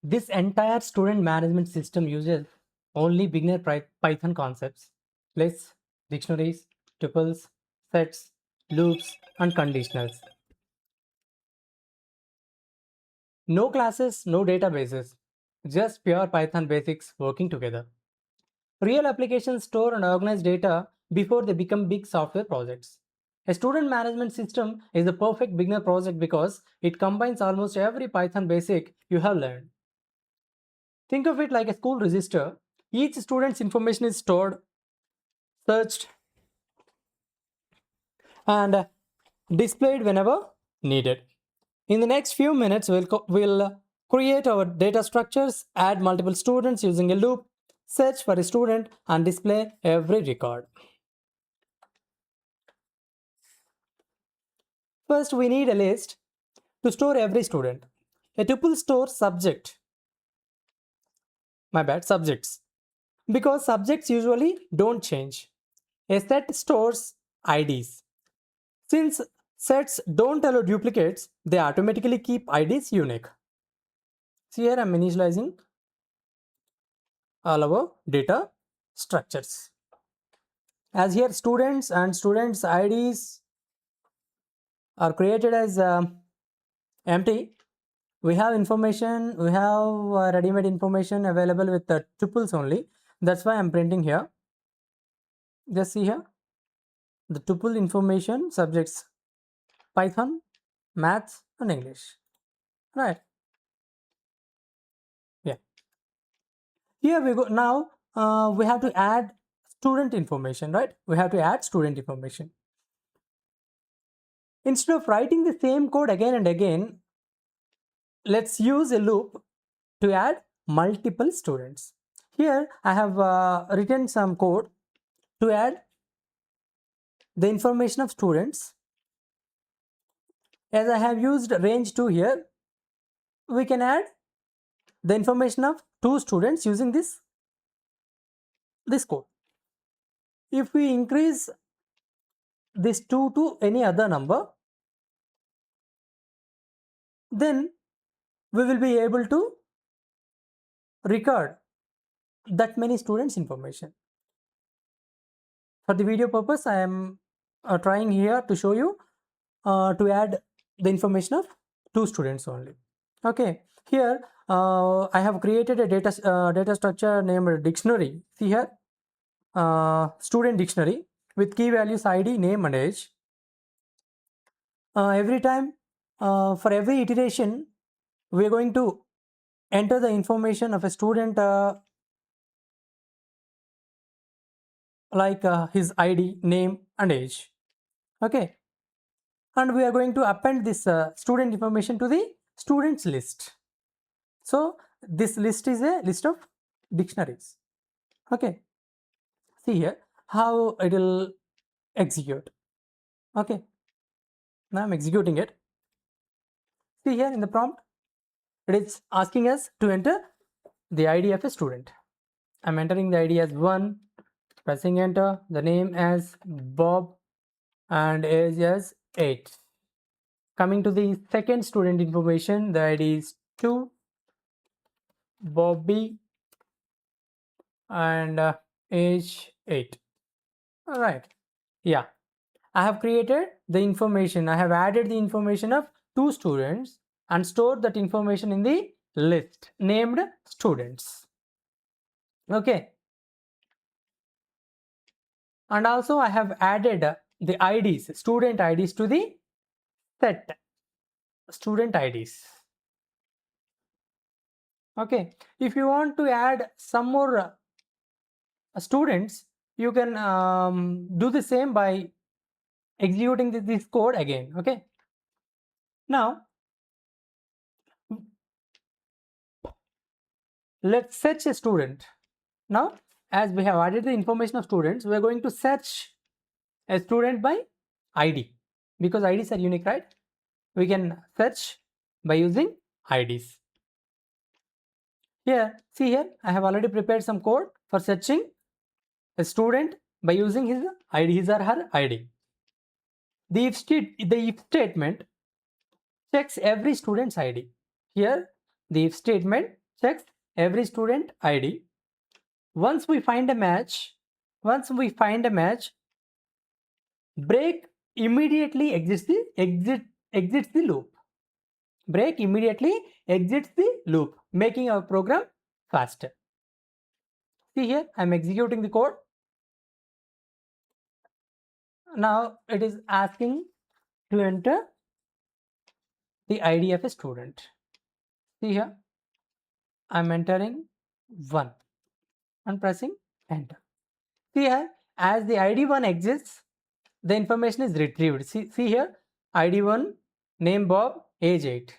This entire student management system uses only beginner Python concepts, lists, dictionaries, tuples, sets, loops, and conditionals. No classes, no databases, just pure Python basics working together. Real applications store and organize data before they become big software projects. A student management system is the perfect beginner project because it combines almost every Python basic you have learned. Think of it like a school register. Each student's information is stored, searched, and displayed whenever needed. In the next few minutes, we'll create our data structures, add multiple students using a loop, search for a student, and display every record. First, we need a list to store every student. A tuple stores subjects, because subjects usually don't change. A set stores IDs. Since sets don't allow duplicates, they automatically keep IDs unique. See here, I'm initializing all our data structures. As here, students and students' IDs are created as empty. We have information, we have ready-made information available with the tuples only. That's why I'm printing here. Just see here, the tuple information subjects Python, maths, and English. Right? Yeah. Here we go. Now we have to add student information, right? We have to add student information. Instead of writing the same code again and again, let's use a loop to add multiple students. Here I have written some code to add the information of students. As I have used range 2 here, we can add the information of 2 students using this code. If we increase this 2 to any other number, then we will be able to record that many students information. For the video purpose, I am trying here to show you to add the information of 2 students only. Okay, here I have created a data structure named dictionary. See here, student dictionary with key values ID, name, and age. Every time, for every iteration, we are going to enter the information of a student like his ID, name, and age. Okay, and we are going to append this student information to the students list. So this list is a list of dictionaries. Okay, see here how it will execute. Okay, now I'm executing it. See here in the prompt, it is asking us to enter the ID of a student. I'm entering the ID as 1, pressing enter, the name as Bob, and age as 8. Coming to the second student information, the ID is 2, Bobby, and age 8. All right. Yeah, I have created the information. I have added the information of 2 students and stored that information in the list named students. Okay. And also I have added the IDs, student IDs to the set student IDs. Okay. If you want to add some more students, you can do the same by executing this code again. Okay. Now let's search a student. Now, as we have added the information of students, we are going to search a student by ID, because IDs are unique, right? We can search by using IDs. Here, see here, I have already prepared some code for searching a student by using his ID, his or her ID. The if statement checks every student's ID. Here, the if statement checks every student ID. Once we find a match, break immediately exits the loop. Break immediately exits the loop, making our program faster. See here, I'm executing the code. Now it is asking to enter the ID of a student. See here, I'm entering 1 and pressing enter. See here, as the ID 1 exists, the information is retrieved. See here, ID 1, name Bob, age 8.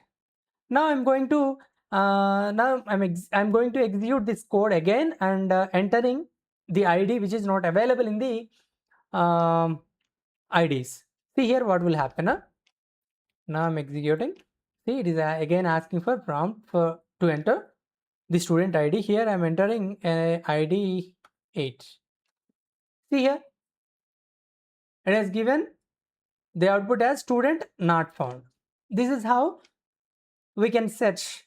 Now I'm going to I'm going to execute this code again and entering the ID which is not available in the IDs. See here what will happen. Now I'm executing. See, it is again asking for prompt to enter the student ID. Here I'm entering ID 8. See here, it has given the output as student not found. This is how we can search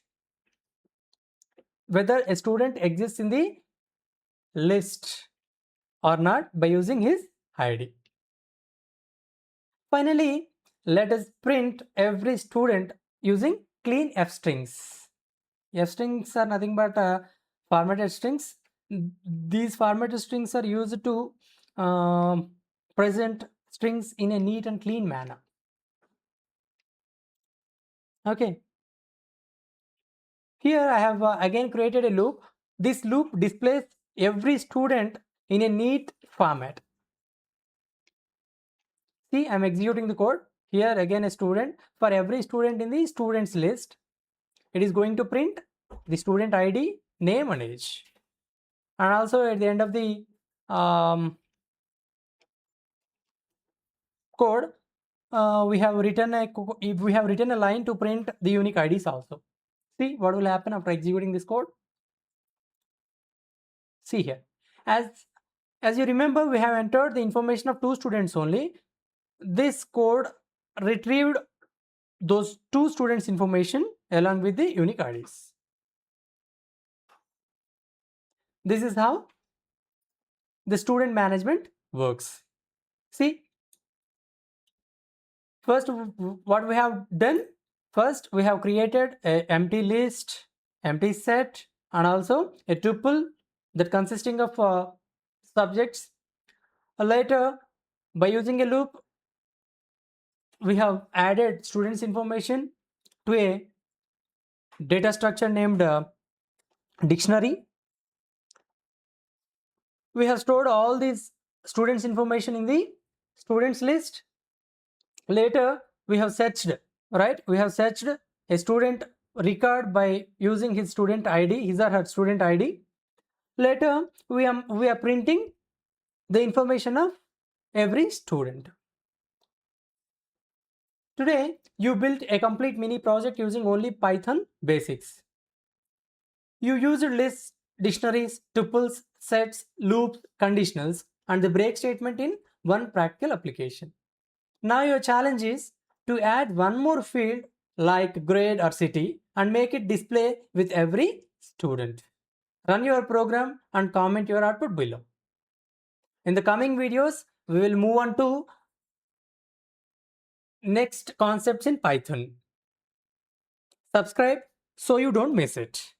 whether a student exists in the list or not by using his ID. Finally, let us print every student using clean F strings. F strings are nothing but formatted strings. These formatted strings are used to present strings in a neat and clean manner. Okay. Here I have again created a loop. This loop displays every student in a neat format. See, I'm executing the code. Here again a student. For every student in the students list, it is going to print the student ID, name and age. And also at the end of the code, we have written a line to print the unique IDs also. See what will happen after executing this code. See here, as you remember, we have entered the information of 2 students only. This code retrieved those 2 students information along with the unique IDs. This is how the student management works. See, first what we have done, first we have created an empty list, empty set and also a tuple that consisting of subjects. Later, by using a loop, we have added students information to a data structure named dictionary. We have stored all these students information in the students list. Later we have searched, right? We have searched a student record by using his student ID, his or her student ID. Later we are printing the information of every student. Today you built a complete mini project using only Python basics. You used lists, dictionaries, tuples, sets, loops, conditionals, and the break statement in one practical application. Now your challenge is to add one more field like grade or city and make it display with every student. Run your program and comment your output below. In the coming videos, we will move on to next concepts in Python. Subscribe so you don't miss it.